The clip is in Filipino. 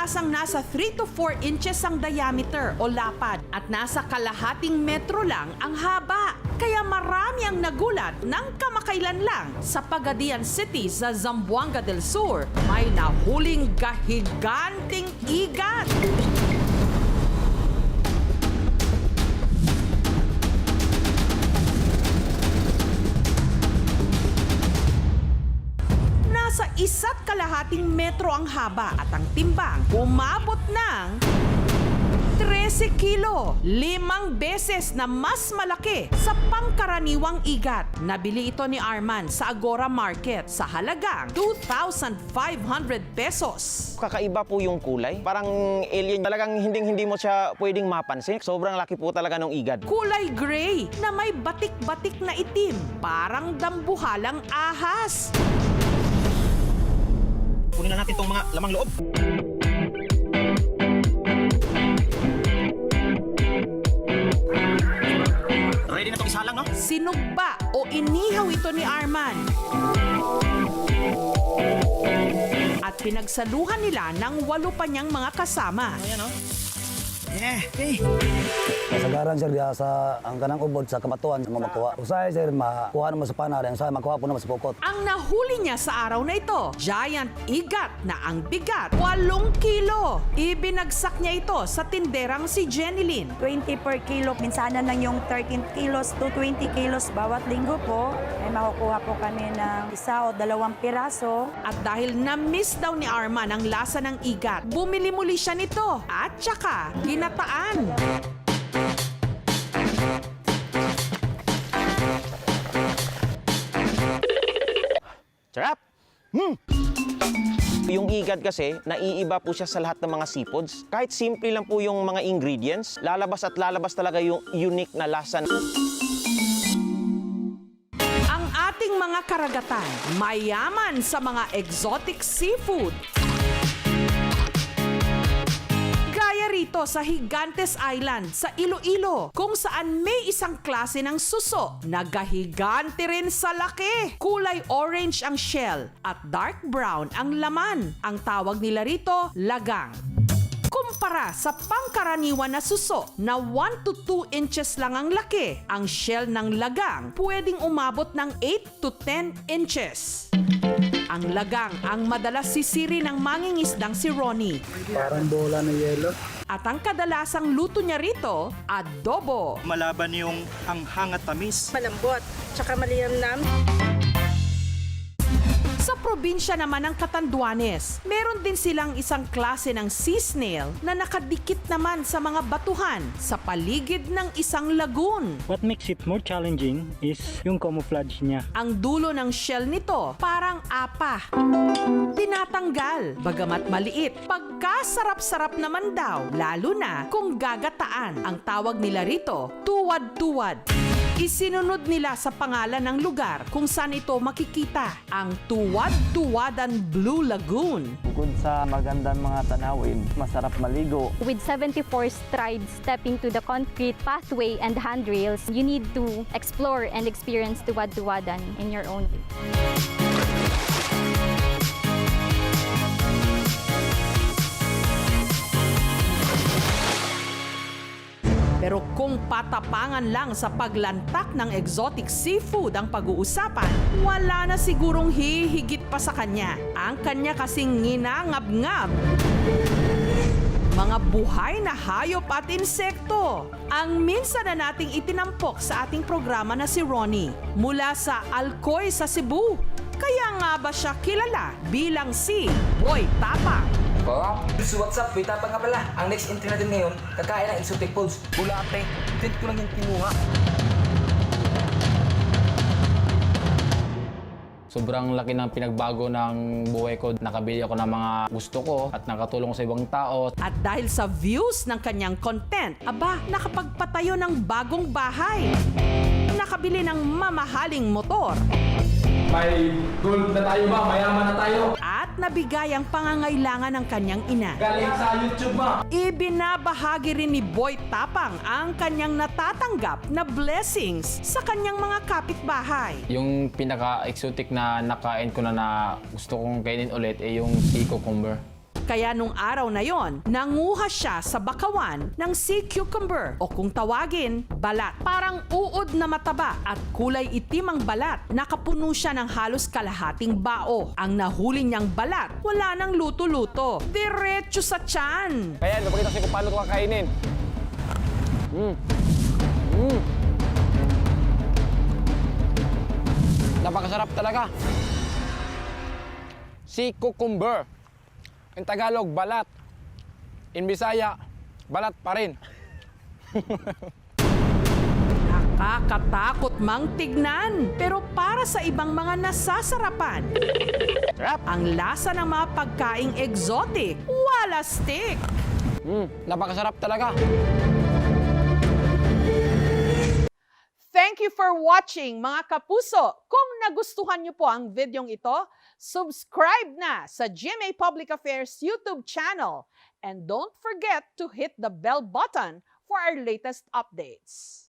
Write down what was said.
Kadalasang nasa 3 to 4 inches ang diameter o lapad at nasa kalahating metro lang ang haba. Kaya marami ang nagulat ng kamakailan lang sa Pagadian City sa Zamboanga del Sur. May nahuling gahiganting igat. Nasa 1.5 metro ang haba at ang timbang umabot ng 13 kilo, 5 beses na mas malaki sa pangkaraniwang igat. Nabili ito ni Arman sa Agora Market sa halagang 2,500 pesos. Kakaiba po yung kulay. Parang alien. Talagang hindi mo siya pwedeng mapansin. Sobrang laki po talaga ng igad. Kulay gray na may batik-batik na itim, parang dambuhalang ahas. Kunin na natin itong mga lamang loob. Ready na itong isalang, no? Sinugba o inihaw ito ni Arman. At pinagsaluhan nila ng 8 pa niyang mga kasama. Ayan, no? Yeah, okay. Kasagaran sir diya sa ang kanang ubod sa kamatuan sa mamakuha. Usay sir makuha naman sa panara, usay makuha po naman sa pukot. Ang nahuli niya sa araw na ito, giant igat na ang bigat, 8 kilo. Ibinagsak niya ito sa tinderang si Jenilyn. 20 per kilo, minsanan lang yung 13 kilos to 20 kilos bawat linggo po. Ay makukuha po kami ng 1 o 2 piraso. At dahil na-miss daw ni Arman ang lasa ng igat, bumili muli siya nito at tsaka ginataan. Sarap! Yung igad kasi, naiiba po siya sa lahat ng mga seafoods. Kahit simple lang po yung mga ingredients, lalabas at lalabas talaga yung unique na lasa. Ang ating mga karagatan, mayaman sa mga exotic seafood. Gaya rito sa Gigantes Island sa Iloilo, kung saan may isang klase ng suso na gahigante rin sa laki. Kulay orange ang shell at dark brown ang laman. Ang tawag nila rito, lagang. Kumpara sa pangkaraniwan na suso na 1 to 2 inches lang ang laki, ang shell ng lagang pwedeng umabot ng 8 to 10 inches. Ang lagang ang madalas sisiri ng mangingisdang si Ronnie. Parang bola ng yelo. At ang kadalasang luto niya rito, adobo. Malaban yung anghang at tamis. Malambot, tsaka malinamnam. Sa probinsya naman ng Catanduanes, meron din silang isang klase ng sea snail na nakadikit naman sa mga batuhan sa paligid ng isang lagoon. What makes it more challenging is yung camouflage niya. Ang dulo ng shell nito parang apa. Tinatanggal, bagamat maliit. Pagkasarap-sarap naman daw, lalo na kung gagataan. Ang tawag nila rito, tuwad-tuwad. Isinunod nila sa pangalan ng lugar kung saan ito makikita, ang Tuwad-Tuwadan Blue Lagoon. Bukod sa magandang mga tanawin, masarap maligo. With 74 strides stepping to the concrete pathway and handrails, you need to explore and experience Tuwad-Tuwadan in your own way. Pero kung patapangan lang sa paglantak ng exotic seafood ang pag-uusapan, wala na sigurong hihigit pa sa kanya. Ang kanya kasing nginangab-ngab. Mga buhay na hayop at insekto. Ang minsan na nating itinampok sa ating programa na si Ronnie mula sa Alcoy sa Cebu. Kaya nga ba siya kilala bilang si Boy Tapang? So what's up? Wait, Tapang nga pala. Ang next entry natin ngayon, kakain ng exotic foods. Bulate. Treat ko lang yung kinuha. Sobrang laki ng pinagbago ng buhay ko. Nakabili ako ng mga gusto ko at nakatulong sa ibang tao. At dahil sa views ng kanyang content, aba, nakapagpatayo ng bagong bahay. Nakabili ng mamahaling motor. May gold na tayo ba? Mayaman na tayo. At nabigay ang pangangailangan ng kanyang ina. Galing sa YouTube ba? Ibinabahagi rin ni Boy Tapang ang kanyang natatanggap na blessings sa kanyang mga kapitbahay. Yung pinaka-exotic na nakain ko na gusto kong kainin ulit ay yung sea cucumber. Kaya nung araw na yon, nanguha siya sa bakawan ng sea cucumber o kung tawagin, balat. Parang uod na mataba at kulay itim ang balat. Nakapuno siya ng halos kalahating bao. Ang nahuli niyang balat, wala nang luto-luto. Diretso sa tiyan. Kaya napakita ko kung paano ito kakainin. Napakasarap talaga. Si cucumber. In Tagalog, balat. In Bisaya, balat pa rin. Nakakatakot mang tignan. Pero para sa ibang mga nasasarapan, ang lasa ng mga pagkaing exotic, wala stick. Napakasarap talaga. Thank you for watching, mga kapuso. Kung nagustuhan niyo po ang videong ito, subscribe na sa GMA Public Affairs YouTube channel. And don't forget to hit the bell button for our latest updates.